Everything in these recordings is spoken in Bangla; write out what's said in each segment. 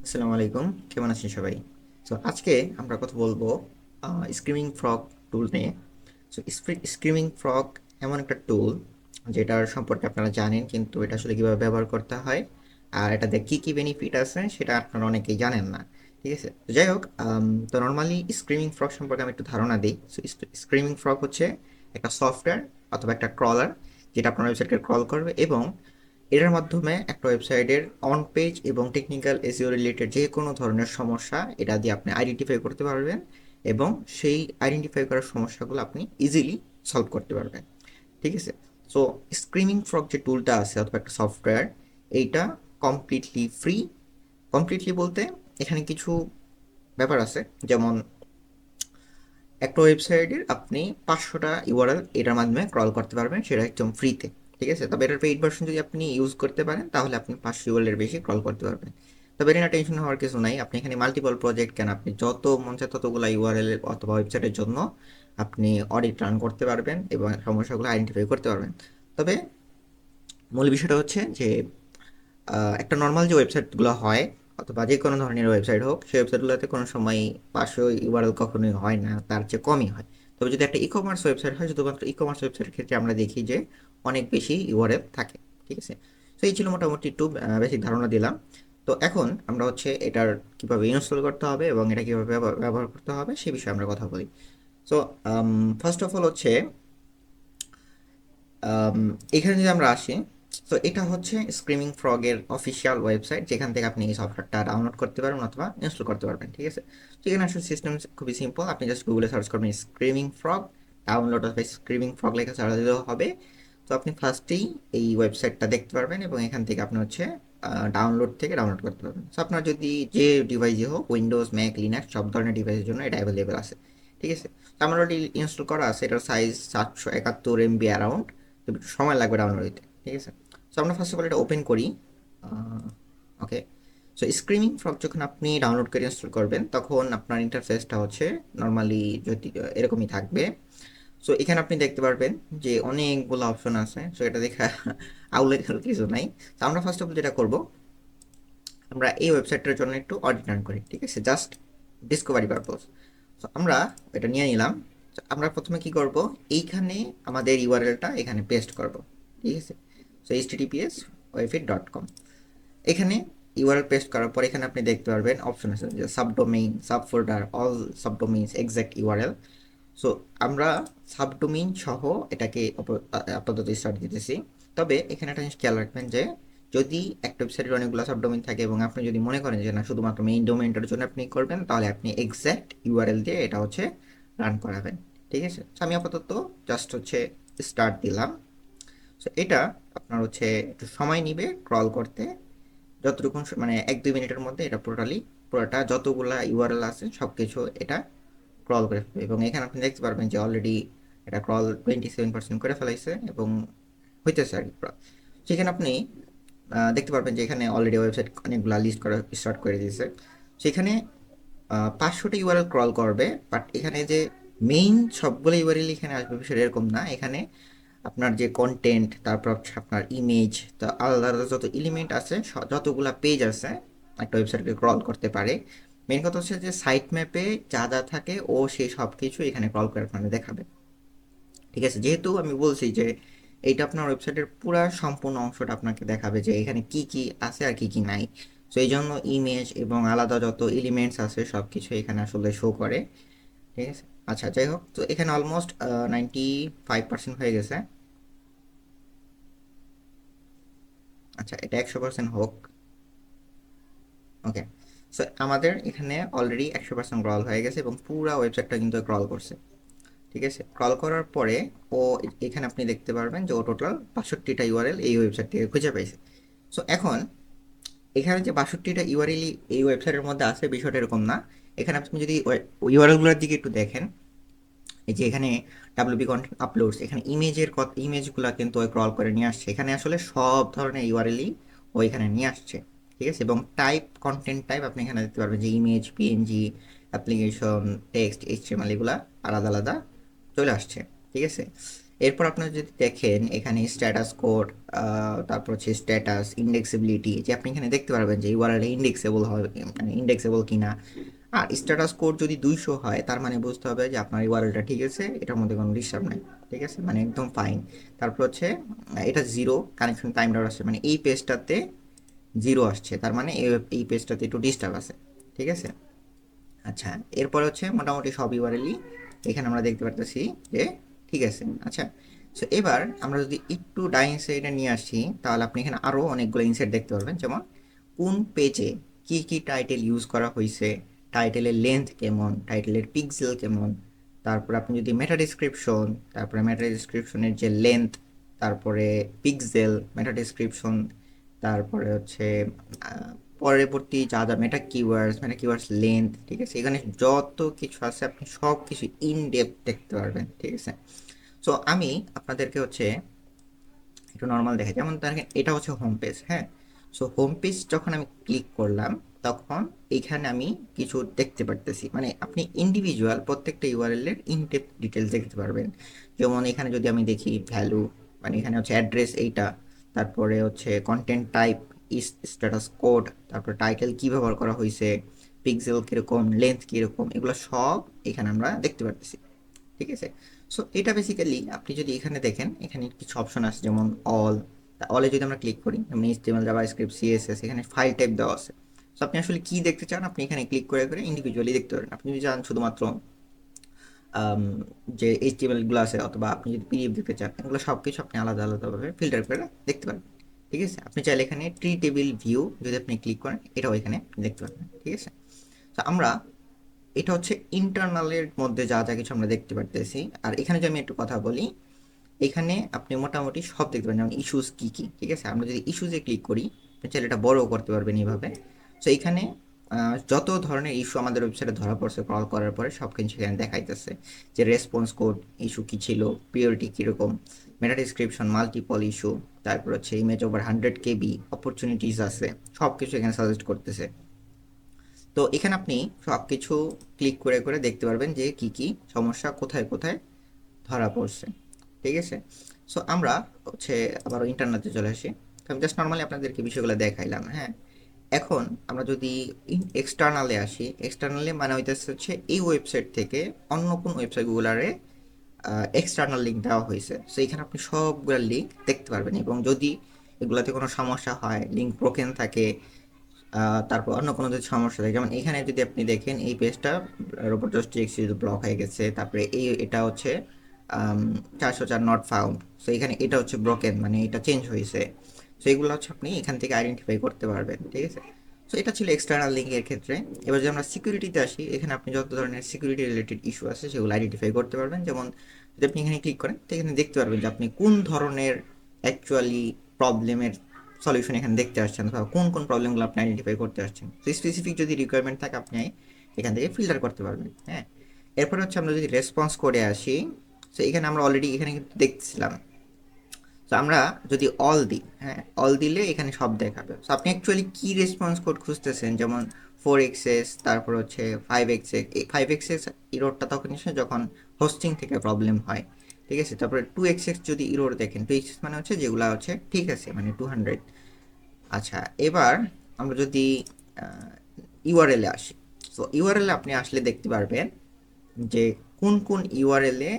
আসসালামু আলাইকুম, কেমন আছেন সবাই? সো আজকে আমরা কথা বলবো স্ক্রিমিং ফ্রগ টুল নিয়ে। সো স্ক্রিমিং ফ্রগ এমন একটা টুল যেটার সম্পর্কে আপনারা জানেন, কিন্তু এটা আসলে কীভাবে ব্যবহার করতে হয় আর এটাতে কী কী বেনিফিট আছে সেটা আপনারা অনেকেই জানেন না। ঠিক আছে, তো যাই হোক, তো নর্মালি স্ক্রিমিং ফ্রগ সম্পর্কে আমি একটু ধারণা দিই। সো স্ক্রিমিং ফ্রগ হচ্ছে একটা সফটওয়্যার অথবা একটা ক্রলার যেটা আপনার ওয়েবসাইটকে ক্রল করবে, এবং এটার মাধ্যমে একটা ওয়েবসাইটের অন পেজ এবং টেকনিক্যাল এসইও রিলেটেড যে কোনো ধরনের সমস্যা এটা দিয়ে আপনি আইডেন্টিফাই করতে পারবেন, এবং সেই আইডেন্টিফাই করার সমস্যাগুলো আপনি ইজিলি সলভ করতে পারবেন। ঠিক আছে, সো স্ক্রিমিং ফ্রগ যে টুলটা আছে অথবা একটা সফটওয়্যার, এইটা কমপ্লিটলি ফ্রি। কমপ্লিটলি বলতে এখানে কিছু ব্যাপার আছে, যেমন একটা ওয়েবসাইটের আপনি 500টা ইউআরএল এটার মাধ্যমে ক্রল করতে পারবেন, সেটা একদম ফ্রিতে। ঠিক আছে, তবে এটার পেইড ভার্সন যদি আপনি ইউজ করতে পারেন তাহলে আপনি 500 ইউআরএল এর বেশি ক্রল করতে পারবেন। তবে এটা টেনশন হওয়ার কিছু নাই, আপনি এখানে মাল্টিপল প্রজেক্ট কেন, আপনি যত মন চায় ততগুলো ইউআরএল অথবা ওয়েবসাইটের জন্য আপনি অডিট রান করতে পারবেন এবং সমস্যাগুলো আইডেন্টিফাই করতে পারবেন। তবে মূল বিষয়টা হচ্ছে যে একটা নর্মাল যে ওয়েবসাইটগুলো হয় অথবা যে কোনো ধরনের ওয়েবসাইট হোক, সেই ওয়েবসাইটগুলোতে কোনো সময় 500 ইউআরএল কখনোই হয় না, তার চেয়ে কমই হয়। তবে যদি একটা ই কমার্স ওয়েবসাইট হয়, শুধুমাত্র ই কমার্স ওয়েবসাইটের ক্ষেত্রে আমরা দেখি যে অনেক বেশি ইউআরএল থাকে। ঠিক আছে, তো এই ছিল মোটামুটি একটু বেসিক ধারণা দিলাম। তো এখন আমরা হচ্ছে এটার কীভাবে ইনস্টল করতে হবে এবং এটা কীভাবে ব্যবহার করতে হবে সে বিষয়ে আমরা কথা বলি। সো ফার্স্ট অফ অল হচ্ছে আম, এখানে যদি আমরা আসি, তো এটা হচ্ছে স্ক্রিমিং ফ্রগের অফিসিয়াল ওয়েবসাইট, যেখান থেকে আপনি এই সফটওয়্যারটা ডাউনলোড করতে পারবেন অথবা ইনস্টল করতে পারবেন। ঠিক আছে, তো এখানে আসলে সিস্টেম খুবই সিম্পল, আপনি জাস্ট গুগলে সার্চ করবেন স্ক্রিমিং ফ্রগ ডাউনলোড অথবা স্ক্রিমিং ফ্রগ লেখা সার্চ দিলেও হবে। তো আপনি ফার্স্টেই এই ওয়েবসাইটটা দেখতে পারবেন এবং এখান থেকে আপনি হচ্ছে ডাউনলোড থেকে ডাউনলোড করতে পারবেন। সো আপনার যদি যে ডিভাইসই হোক, উইন্ডোজ, ম্যাক, লিনাক্স সব ধরনের ডিভাইসের জন্য এটা অ্যাভেলেবেল আছে। ঠিক আছে, তো আমার অলরেডি ইনস্টল করা আছে, এটার সাইজ 771 MB অ্যারাউন্ড, তো একটু সময় লাগবে ডাউনলোড দিতে। ঠিক আছে, সো আমরা ফার্স্ট অফ অল এটা ওপেন করি। ওকে, সো স্ক্রিমিং ফ্রগ যখন আপনি ডাউনলোড করে ইনস্টল করবেন তখন আপনার ইন্টারফেসটা হচ্ছে নর্মালি যদি এরকমই থাকবে। সো এখানে আপনি দেখতে পারবেন যে অনেকগুলো অপশন আছে, সো এটা দেখা আউলের কিছু নাই। তো আমরা ফার্স্ট অফ অল যেটা করবো, আমরা এই ওয়েবসাইটটার জন্য একটু অডিট রান করি। ঠিক আছে, জাস্ট ডিসকভারি পারপোজ। তো আমরা এটা নিয়ে নিলাম। তো আমরা প্রথমে কি করব, এইখানে আমাদের ইউআরএলটা এখানে পেস্ট করব। ঠিক আছে, সো https://wefit.com, এখানে ইউআরএল পেস্ট করার পর এখানে আপনি দেখতে পারবেন অপশন আছে যে subdomain, subfolder, all subdomains, exact URL. So আমরা সাবডোমেইন সহ এটাকে আপাতত স্টার্ট দিতেছি। তবে এখানে একটা জিনিস খেয়াল রাখবেন যে যদি একটা ওয়েবসাইটের অনেকগুলো সাবডোমেইন থাকে এবং আপনি যদি মনে করেন যে না শুধুমাত্র মেইন ডোমেইনটার জন্য আপনি করবেন, তাহলে আপনি এক্স্যাক্ট ইউআরএল দিয়ে এটা হচ্ছে রান করাবেন। ঠিক আছে, তো আমি আপাতত জাস্ট হচ্ছে স্টার্ট দিলাম। সো এটা আপনার হচ্ছে একটু সময় নিবে ক্রল করতে, যতটুকু মানে 1-2 মিনিটের মধ্যে এটা পুরোটা যতগুলা ইউআরএল আছে সব কিছু এটা ক্রল করে ফেলবে। এবং এখানে আপনি দেখতে পারবেন যে অলরেডি এটা ক্রল 27% করে ফেলাইছে এবং হইতেছে আর কি ক্রল। সেখানে আপনি দেখতে পারবেন যে এখানে অলরেডি ওয়েবসাইট অনেকগুলো লিস্ট করা স্টার্ট করে দিয়েছে। সেখানে 500টা ইউআরএল ক্রল করবে, বাট এখানে যে মেইন সবগুলো ইউআরএল এখানে আসবে বিষয়টা এরকম না। এখানে আপনার যে কন্টেন্ট, তারপর হচ্ছে আপনার ইমেজ, তো আলাদা আলাদা যত এলিমেন্ট আছে, যতগুলা পেজ আছে একটা ওয়েবসাইটকে ক্রল করতে পারে, মেন কথা হচ্ছে যে সাইট ম্যাপে যা যা থাকে ও সেই সব কিছু এখানে ক্রল করে আপনাকে দেখাবে। ঠিক আছে, যেহেতু আমি বলছি যে এইটা আপনার ওয়েবসাইটের পুরা সম্পূর্ণ অংশটা আপনাকে দেখাবে যে এখানে কি কি আছে আর কি কি নাই। সো এই জন্য ইমেজ এবং আলাদা যত এলিমেন্টস আছে সব কিছু এখানে আসলে শো করে। ঠিক আছে, আচ্ছা যাই হোক, তো এখানে অলমোস্ট 95% হয়ে গেছে। আচ্ছা, এটা 100% হোক। ওকে, সো আমাদের এখানে অলরেডি 100% ক্রল হয়ে গেছে এবং পুরো ওয়েবসাইটটা কিন্তু ক্রল করছে। ঠিক আছে, ক্রল করার পরে ও এখানে আপনি দেখতে পারবেন যে ও টোটাল 62টা ইউআরএল এই ওয়েবসাইট থেকে খুঁজে পেয়েছে। সো এখন এখানে যে 62টা ইউআরএল এই ওয়েবসাইটের মধ্যে আছে বিষয়টা এরকম না। এখানে আপনি যদি ইউআরএলগুলোর দিকে একটু দেখেন, এই যে এখানে ডাব্লিউপি কন্টেন্ট আপলোডস, এখানে ইমেজগুলো কিন্তু ওই ক্রল করে নিয়ে আসছে, এখানে আসলে সব ধরনের ইউআরএলই ও এখানে নিয়ে আসছে। ঠিক আছে, এবং কন্টেন্ট টাইপ আপনি এখানে দেখতে পারবেন যে image, PNG, application, text, HTML এগুলা আলাদা আলাদা চলে আসছে। ঠিক আছে, এরপর আপনারা যদি দেখেন এখানে স্ট্যাটাস কোড, তারপর হচ্ছে স্ট্যাটাস, ইন্ডেক্সিবিলিটি, যে আপনি এখানে দেখতে পারবেন যে ইউআরএল ইন্ডেক্সেবল হবে, মানে ইন্ডেক্সেবল কিনা। আর স্ট্যাটাস কোড যদি 200 হয় তার মানে বুঝতে হবে যে আপনার ইউআরএলটা ঠিক আছে, এটার মধ্যে কোনো ডিস্টার্ব নাই, ঠিক আছে, মানে একদম ফাইন। তারপর হচ্ছে এটা জিরো কানেকশন টাইম আউট আসছে, মানে এই পেজটাতে জিরো আসছে, তার মানে এই পেজটাতে একটু ডিস্টার্ব আছে, ঠিক আছে। আচ্ছা, এরপর হচ্ছে মোটামুটি সব ইউআরএলই এখানে আমরা দেখতে পারতেছি যে ঠিক আছে। আচ্ছা, সো এবার আমরা যদি একটু ডাইন সাইডে নিয়ে আসি তাহলে আপনি এখানে আরও অনেকগুলো ইনসাইট দেখতে পারবেন, যেমন কোন পেজে কি কি টাইটেল ইউজ করা হয়েছে, টাইটেলের লেন্থ কেমন, টাইটেলের পিক্সেল কেমন, তারপর আপনি যদি মেটা ডিসক্রিপশন, তারপরে মেটা ডিসক্রিপশনের যে লেন্থ, তারপরে পিক্সেল, মেটা ডিসক্রিপশন, তারপরে হচ্ছে পরবর্তী যা যা মেটা কিওয়ার্ডস লেন্থ, ঠিক আছে, এখানে যত কিছু আছে আপনি সব কিছু ইন ডেপথ দেখতে পারবেন, ঠিক আছে। সো আমি আপনাদেরকে হচ্ছে একটু নর্মাল দেখাই, যেমন দেখেন এটা হচ্ছে হোম পেজ, হ্যাঁ। সো হোম পেজ যখন আমি ক্লিক করলাম তখন এইখানে আমি কিছু দেখতে পারতেছি, মানে আপনি ইন্ডিভিজুয়াল প্রত্যেকটা ইউআরএল এর ইন ডেপথ ডিটেলস দেখতে পারবেন। যেমন এখানে যদি আমি দেখি ভ্যালু, মানে এখানে হচ্ছে অ্যাড্রেস এইটা, তারপরে হচ্ছে কন্টেন্ট টাইপ, স্ট্যাটাস কোড, তারপরে টাইটেল কি ব্যবহার করা হয়েছে, পিক্সেল কিরকম, লেন্থ কিরকম, এগুলো সব এখানে আমরা দেখতে পারতেছি, ঠিক আছে। সো এটা বেসিক্যালি আপনি যদি এখানে দেখেন এখানে কিছু অপশন আছে, যেমন অল, অলে যদি আমরা ক্লিক করি, যেমন এইচটিএমএল, জাভাস্ক্রিপ্ট, সিএসএস, এখানে ফাইল টাইপ দেওয়া আছে। সো আপনি আসলে কি দেখতে চান আপনি এখানে ক্লিক করে করে ইন্ডিভিজুয়ালি দেখতে পারেন। আপনি যদি চান শুধুমাত্র আম, যে এইচটিএমএল গুলো আছে, অথবা আপনি যদি পিডিএফ দেখতে চান, এগুলো সব কিছু আপনি আলাদা আলাদাভাবে ফিল্টার করে দেখতে পারবেন, ঠিক আছে। আপনি চাইলে এখানে ট্রি টেবিল ভিউ যদি আপনি ক্লিক করেন এটাও এখানে দেখতে পারবেন, ঠিক আছে। তো আমরা এটা হচ্ছে ইন্টারনালের মধ্যে যা যা কিছু আমরা দেখতে পারতেছি। আর এখানে যদি আমি একটু কথা বলি, এখানে আপনি মোটামুটি সব দেখতে পারেন, যেমন ইস্যুস কী কী, ঠিক আছে। আমরা যদি ইস্যুসে ক্লিক করি আপনি চাইলে এটা বড়ও করতে পারবেন এইভাবে। সো এইখানে যত ধরনের ইস্যু আমাদের ওয়েবসাইটে ধরা পড়ছে ক্রল করার পরে সব কিছু এখানে দেখাইতেছে, যে রেসপন্স কোড ইস্যু কী ছিল, প্রিওরিটি কীরকম, মেটা ডিসক্রিপশন, মাল্টিপল ইস্যু, তারপর হচ্ছে ইমেজ ওভার 100 KB, অপরচুনিটিস আছে, সব কিছু এখানে সাজেস্ট করতেছে। তো এখানে আপনি সব কিছু ক্লিক করে করে দেখতে পারবেন যে কি কি সমস্যা কোথায় কোথায় ধরা পড়ছে, ঠিক আছে। সো আমরা হচ্ছে আবার ইন্টারনেটে চলে আসি। তো আমি জাস্ট নর্মালি আপনাদেরকে বিষয়গুলো দেখাইলাম, হ্যাঁ। এখন আমরা যদি এক্সটার্নালে আসি, এক্সটার্নালে মানে হইতেছে হচ্ছে এই ওয়েবসাইট থেকে অন্য কোন ওয়েবসাইটগুলারে এক্সটার্নাল লিঙ্ক দেওয়া হয়েছে। সো এখানে আপনি সবগুলো লিঙ্ক দেখতে পারবেন, এবং যদি এগুলাতে কোনো সমস্যা হয়, লিঙ্ক ব্রোকেন থাকে, তারপর অন্য কোনো যদি সমস্যা থাকে, যেমন এখানে যদি আপনি দেখেন এই পেজটা রোবোটস.txt ব্লক হয়ে গেছে, তারপরে এটা হচ্ছে 404 নট ফাউন্ড। সো এখানে এটা হচ্ছে ব্রোকেন, মানে এটা চেঞ্জ হয়েছে। সো এগুলো হচ্ছে আপনি এখান থেকে আইডেন্টিফাই করতে পারবেন, ঠিক আছে। সো এটা ছিল এক্সটার্নাল লিঙ্কের ক্ষেত্রে। এবার যদি আমরা সিকিউরিটিতে আসি, এখানে আপনি যত ধরনের সিকিউরিটি রিলেটেড ইস্যু আছে সেগুলো আইডেন্টিফাই করতে পারবেন। যেমন যদি আপনি এখানে ক্লিক করেন তো এখানে দেখতে পারবেন যে আপনি কোন ধরনের অ্যাকচুয়ালি প্রবলেমের সলিউশন এখানে দেখতে আসছেন, অথবা কোন কোন প্রবলেমগুলো আপনি আইডেন্টিফাই করতে আসছেন। তো স্পেসিফিক যদি রিকোয়ারমেন্ট থাকে আপনি এখান থেকে ফিল্টার করতে পারবেন, হ্যাঁ। এরপর হচ্ছে আমরা যদি রেসপন্স করে আসি, তো এখানে আমরা অলরেডি এখানে কিন্তু দেখছিলাম। তো আমরা যদি অল দিই, হ্যাঁ, অল দিলে এখানে সব দেখাবে। তো আপনি অ্যাকচুয়ালি কী রেসপন্স কোড খুঁজতেছেন, যেমন 4xs, তারপর হচ্ছে 5xs। এই 5xs ইরোরটা তখন এসে যখন হোস্টিং থেকে প্রবলেম হয়, ঠিক আছে। তারপরে 2xs যদি ইরোর দেখেন, 2xs মানে হচ্ছে যেগুলো হচ্ছে ঠিক আছে, মানে 200। আচ্ছা, এবার আমরা যদি ইউআরএলে আসি, তো ইউআরএলে আপনি আসলে দেখতে পারবেন যে কোন কোন ইউআরএলে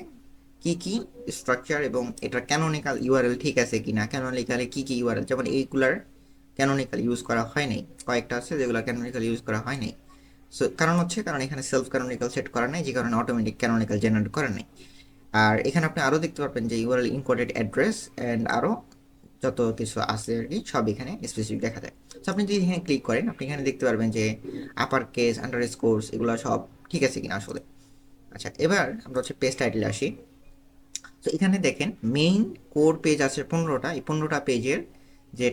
কি কি স্ট্রাকচার, এবং এটা ক্যানোনিক্যাল ইউআরএল ঠিক আছে কিনা, ক্যানোনিক্যালে কি কি ইউআরএল, যেমন এইগুলার ক্যানোনিক্যাল ইউজ করা হয় নাই, কয়েকটা আছে যেগুলো ক্যানোনিক্যাল ইউজ করা হয় নাই। সো কারণ হচ্ছে কারণ এখানে সেলফ ক্যানোনিক্যাল সেট করা নাই, যে কারণে অটোমেটিক ক্যানোনিক্যাল জেনারেট করা নাই। আর এখানে আপনি আরও দেখতে পারবেন যে ইউআরএল ইনকোডেড অ্যাড্রেস অ্যান্ড আরও যত কিছু আছে আর কি সব এখানে স্পেসিফিক দেখা যায়। তো আপনি যদি এখানে ক্লিক করেন আপনি এখানে দেখতে পারবেন যে আপার কেস, আন্ডার স্কোর্স, এগুলো সব ঠিক আছে কিনা আসলে। আচ্ছা, এবার আমরা হচ্ছে পেজ টাইটেলে আসি। তো এখানে দেখেন মেইন কোর পেজ আছে 15টা, এই 15টা পেজের যে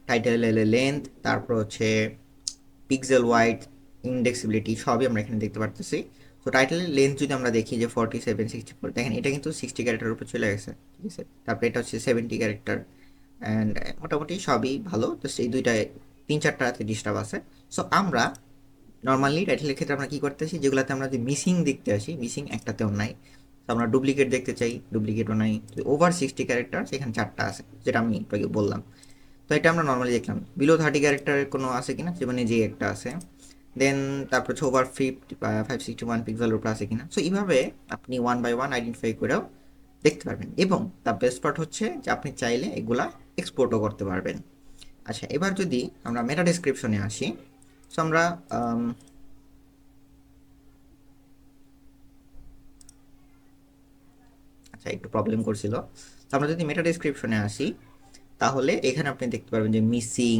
টাইটেলের লেন্থ, তারপর হচ্ছে পিক্সেল ওয়াইড, ইন্ডেক্সিবিলিটি, সবই আমরা এখানে দেখতে পারতেছি। তো টাইটেলের লেন্থ যদি আমরা দেখি যে 4764, দেখেন এটা কিন্তু 60 ক্যারেক্টারের উপর চলে গেছে, ঠিক আছে। তারপরে এটা হচ্ছে 70 ক্যারেক্টার, অ্যান্ড মোটামুটি সবই ভালো। তো সেই দুইটায় 3-4টাতে ডিস্টার্ব আছে। সো আমরা নর্মালি টাইটেলের ক্ষেত্রে আমরা কী করতেছি, যেগুলোতে আমরা যদি মিসিং দেখতে আসি, মিসিং একটাতেও নাই। তো আমরা ডুপ্লিকেট দেখতে চাই, ডুপ্লিকেটও নাই। ওভার 60 ক্যারেক্টার সেখানে 4টা আছে, যেটা আমি একটু আগে বললাম। তো এটা আমরা নর্মালি দেখলাম। বিলো 30 ক্যারেক্টারের কোনো আছে কিনা, যেমন যে একটা আছে। দেন তারপর হচ্ছে ওভার 561 পিক্সেলের উপর আছে কিনা। সো এইভাবে আপনি ওয়ান বাই ওয়ান আইডেন্টিফাই করেও দেখতে পারবেন, এবং দ্য বেস্ট পার্ট হচ্ছে যে আপনি চাইলে এগুলা এক্সপোর্টও করতে পারবেন। আচ্ছা, এবার যদি আমরা মেটা ডেসক্রিপশনে আসি। সো আমরা আচ্ছা, একটু প্রবলেম করছিল। তো আমরা যদি মেটা ডেসক্রিপশনে আসি, তাহলে এখানে আপনি দেখতে পারবেন যে মিসিং,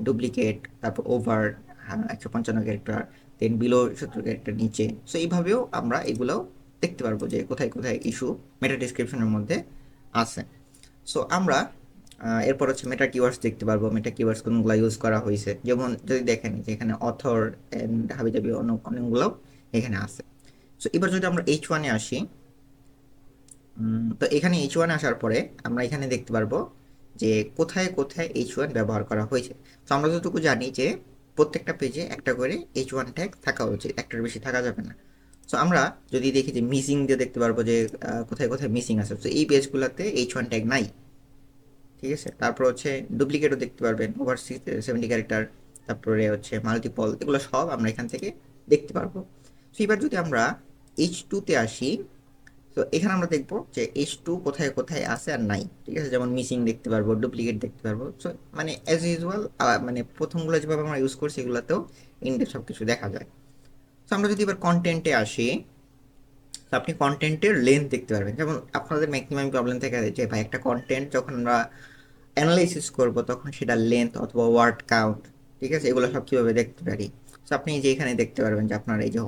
ডুপ্লিকেট, তারপর ওভার 155 ক্যারেক্টার, দেন বিলো 70 ক্যারেক্টার নিচে। সো এইভাবেও আমরা এগুলোও দেখতে পারবো যে কোথায় কোথায় ইস্যু মেটা ডিসক্রিপশনের মধ্যে আছে। সো আমরা এরপর হচ্ছে মেটা কিওয়ার্ডস দেখতে পারবো, মেটা কিওয়ার্ডস কোনগুলো ইউজ করা হয়েছে। যেমন যদি দেখেন যে এখানে অথর অ্যান্ড হাবিজাবি অনেকগুলো এখানে আছে। সো এবার যদি আমরা H1-এ আসি, তো এখানে H1 আসার পরে আমরা এখানে দেখতে পারবো যে কোথায় কোথায় H1 ব্যবহার করা হয়েছে। তো আমরা যতটুকু জানি যে প্রত্যেকটা পেজে একটা করে H1 ট্যাগ থাকা উচিত, একটার বেশি থাকা যাবে না। সো আমরা যদি দেখি যে মিসিং দিয়ে দেখতে পারবো যে কোথায় কোথায় মিসিং আছে। তো এই পেজগুলোতে H1 ট্যাগ নাই, ঠিক আছে। তারপর হচ্ছে ডুপ্লিকেটও দেখতে পারবেন, ওভার 70 ক্যারেক্টার, তারপরে হচ্ছে মাল্টিপল, এগুলো সব আমরা এখান থেকে দেখতে পারবো। তো এবার যদি আমরা H2-তে আসি, তো এখানে আমরা দেখবো যে H2 কোথায় কোথায় আছে আর নাই, ঠিক আছে। যেমন মিসিং দেখতে পারবো, ডুপ্লিকেট দেখতে পারবো। সো মানে অ্যাজ ইউজুয়াল, মানে প্রথমগুলো যেভাবে আমরা ইউজ করছি এগুলোতেও ইনডেপথ সব কিছু দেখা যায়। তো আমরা যদি এবার কন্টেন্টে আসি, তো আপনি কন্টেন্টের লেন্থ দেখতে পারবেন। যেমন আপনাদের ম্যাক্সিমাম প্রবলেম থেকে যে ভাই একটা কন্টেন্ট যখন আমরা অ্যানালাইসিস করব তখন সেটা লেন্থ অথবা ওয়ার্ড কাউন্ট, ঠিক আছে, এগুলো সব কীভাবে দেখতে পারি। সো আপনি যে এখানে দেখতে পারবেন যে আপনার এই যে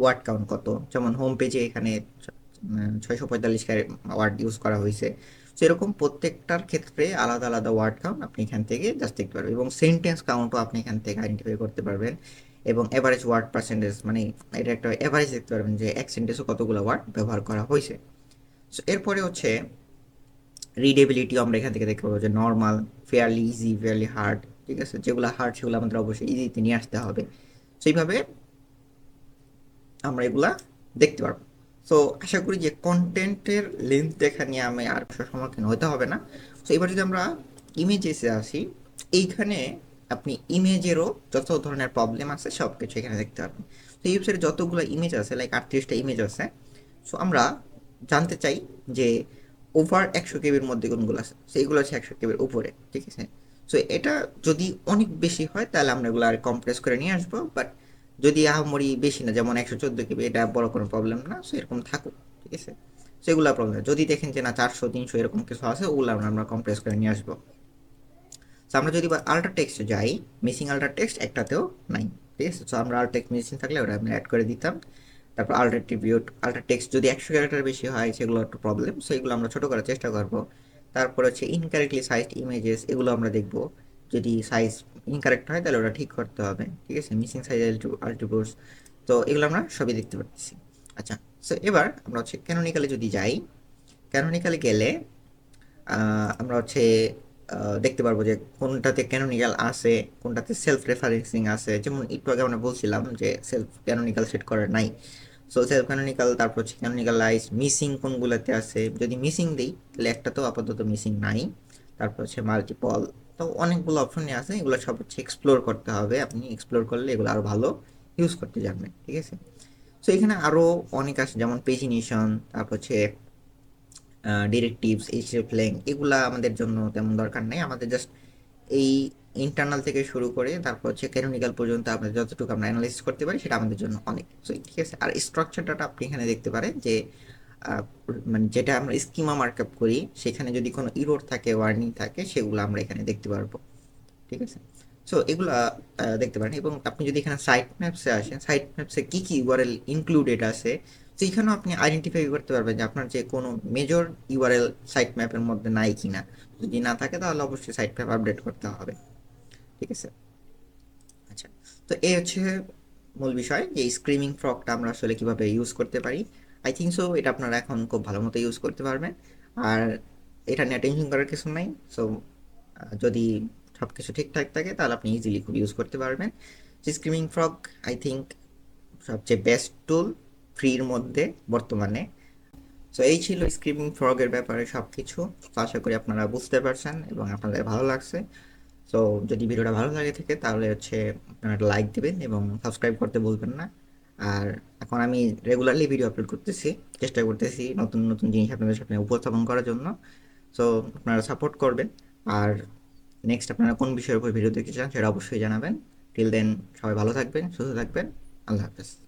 ওয়ার্ড কাউন্ট কত। যেমন হোম পেজে এখানে 645 ওয়ার্ড ইউজ করা হয়েছে। সো এরকম প্রত্যেকটার ক্ষেত্রে আলাদা আলাদা ওয়ার্ড কাউন্ট আপনি এখান থেকে জাস্ট দেখতে পারবেন, এবং সেন্টেন্স কাউন্টও আপনি এখান থেকে আইডেন্টিফাই করতে পারবেন, এবং এভারেজ ওয়ার্ড পার্সেন্টেজ, মানে এটা একটা এভারেজ দেখতে পারবেন যে এক সেন্টেন্সে কতগুলো ওয়ার্ড ব্যবহার করা হয়েছে। সো এরপরে হচ্ছে রিডেবিলিটিও আমরা এখান থেকে দেখতে পাবো যে normal, fairly easy, fairly hard, ঠিক আছে। যেগুলো হার্ড সেগুলো আমাদের অবশ্যই ইজিতে নিয়ে আসতে হবে। সেইভাবে আমরা এগুলা দেখতে পারবো। সো আশা করি যে কন্টেন্টের লেন্থ দেখা নিয়ে আমি আর সম্মুখীন হতে হবে না। সো এবার যদি আমরা ইমেজেসে আসি, এইখানে আপনি ইমেজেরও যত ধরনের প্রবলেম আছে সব কিছু এখানে দেখতে পারবেন। তো এই ওয়েবসাইটে যতগুলো ইমেজ আছে, লাইক 38টা ইমেজ আছে। সো আমরা জানতে চাই যে ওভার 100 কেবির মধ্যে কোনগুলো আছে, সেইগুলো হচ্ছে 100 কেবির উপরে, ঠিক আছে। সো এটা যদি অনেক বেশি হয় তাহলে আমরা এগুলো আর কম্প্রেস করে নিয়ে আসবো, বাট যদি আহামরি বেশি না, যেমন 114 কেবি, এটা বড় কোনো প্রবলেম না। সো এরকম থাকুক, ঠিক আছে। সেগুলো প্রবলেম। যদি দেখেন যে না 400 300 এরকম কিছু আছে, ওগুলো আমরা কম্প্রেস করে নিয়ে আসবো। সো আমরা যদি আল্ট্রা টেক্সট যাই, মিসিং আল্ট্রা টেক্সট একটাতেও নাই, ঠিক আছে। সো আমরা আল্ট্রা টেক্সট মিসিং থাকলে ওটা আমরা অ্যাড করে দিতাম। তারপর আল্ট্রাটিভিউট, আল্ট্রা টেক্সট যদি 100 ক্যারেক্টার বেশি হয় সেগুলো একটু প্রবলেম, সো এগুলো আমরা ছোটো করার চেষ্টা করবো। তারপর হচ্ছে ইনকারেক্টলি সাইজড ইমেজেস, এগুলো আমরা দেখবো। যদি সাইজ ইনকারেক্ট হয় তাহলে ওটা ঠিক করতে হবে, ঠিক আছে। মিসিং সাইজ আল্টিটিউডস, তো এগুলো আমরা সবই দেখতে পাচ্ছি। আচ্ছা, সো এবার আমরা হচ্ছে ক্যানোনিক্যালে যদি যাই, ক্যানোনিক্যালে গেলে আমরা হচ্ছে দেখতে পারবো যে কোনটাতে ক্যানোনিক্যাল আছে, কোনটাতে সেলফ রেফারেন্সিং আছে। যেমন একটু আগে আমরা বলছিলাম যে সেলফ ক্যানোনিক্যাল সেট করা নাই। সো সেলফ ক্যানোনিক্যাল, তারপর হচ্ছে ক্যানোনিক্যালাইজ, মিসিং কোনগুলোতে আছে। যদি মিসিং দিই তাহলে একটা তো আপাতত মিসিং নাই। তারপর হচ্ছে মাল্টিপল। তো অনেকগুলো অপশনই আছে, এগুলো সব হচ্ছে এক্সপ্লোর করতে হবে। আপনি এক্সপ্লোর করলে এগুলো আরও ভালো ইউজ করতে জানবেন, ঠিক আছে। সো এখানে আরও অনেক আছে, যেমন পেজিনেশন, তারপর হচ্ছে ডিরেক্টিভস, এইচএফ ল্যাং, এগুলা আমাদের জন্য তেমন দরকার নেই। আমাদের জাস্ট এই ইন্টারনাল থেকে শুরু করে তারপর হচ্ছে ক্যানোনিক্যাল পর্যন্ত আমরা যতটুকু আমরা অ্যানালাইসিস করতে পারি সেটা আমাদের জন্য অনেক। সো ঠিক আছে। আর স্ট্রাকচার ডাটা আপনি এখানে দেখতে পারেন যে মানে যেটা আমরা স্কিমা মার্কআপ করি, সেখানে যদি কোনো ইরোর থাকে, ওয়ার্নিং থাকে, সেগুলো আমরা এখানে দেখতে পারবো, ঠিক আছে। সো এগুলা দেখতে পারেন। এবং আপনি যদি এখানে সাইট ম্যাপসে আসেন, সাইট ম্যাপসে কী কী ইউআরএল ইনক্লুডেড আছে, তো এখানেও আপনি আইডেন্টিফাই করতে পারবেন যে আপনার যে কোনো মেজর ইউআরএল সাইট ম্যাপের মধ্যে নাই কিনা। যদি না থাকে তাহলে অবশ্যই সাইট ম্যাপ আপডেট করতে হবে, ঠিক আছে। আচ্ছা, তো এই হচ্ছে মূল বিষয় যে স্ক্রিমিং ফ্রগটা আমরা আসলে কিভাবে ইউজ করতে পারি। আই থিঙ্ক সো এটা আপনারা এখন খুব ভালো মতো ইউজ করতে পারবেন। আর এটা নিয়ে টেনশন করার কিছু নাই। সো যদি সব কিছু ঠিকঠাক থাকে তাহলে আপনি ইজিলি খুব ইউজ করতে পারবেন। স্ক্রিমিং ফ্রগ আই থিঙ্ক সবচেয়ে বেস্ট টুল ফ্রির মধ্যে বর্তমানে। সো এই ছিল স্ক্রিমিং ফ্রগের ব্যাপারে সব কিছু। তো আশা করি আপনারা বুঝতে পারছেন এবং আপনাদের ভালো লাগছে। সো যদি ভিডিওটা ভালো লাগে থাকে তাহলে হচ্ছে আপনারা লাইক দিবেন এবং সাবস্ক্রাইব করতে বলবেন না। আর এখন আমি রেগুলারলি ভিডিও আপলোড করতেছি, চেষ্টা করতেছি নতুন নতুন জিনিস আপনাদের সামনে উপস্থাপন করার জন্য। সো আপনারা সাপোর্ট করবেন। আর নেক্সট আপনারা কোন বিষয়ের উপর ভিডিও দেখতে চান সেটা অবশ্যই জানাবেন। টিল দেন সবাই ভালো থাকবেন, সুস্থ থাকবেন। আল্লাহ হাফেজ।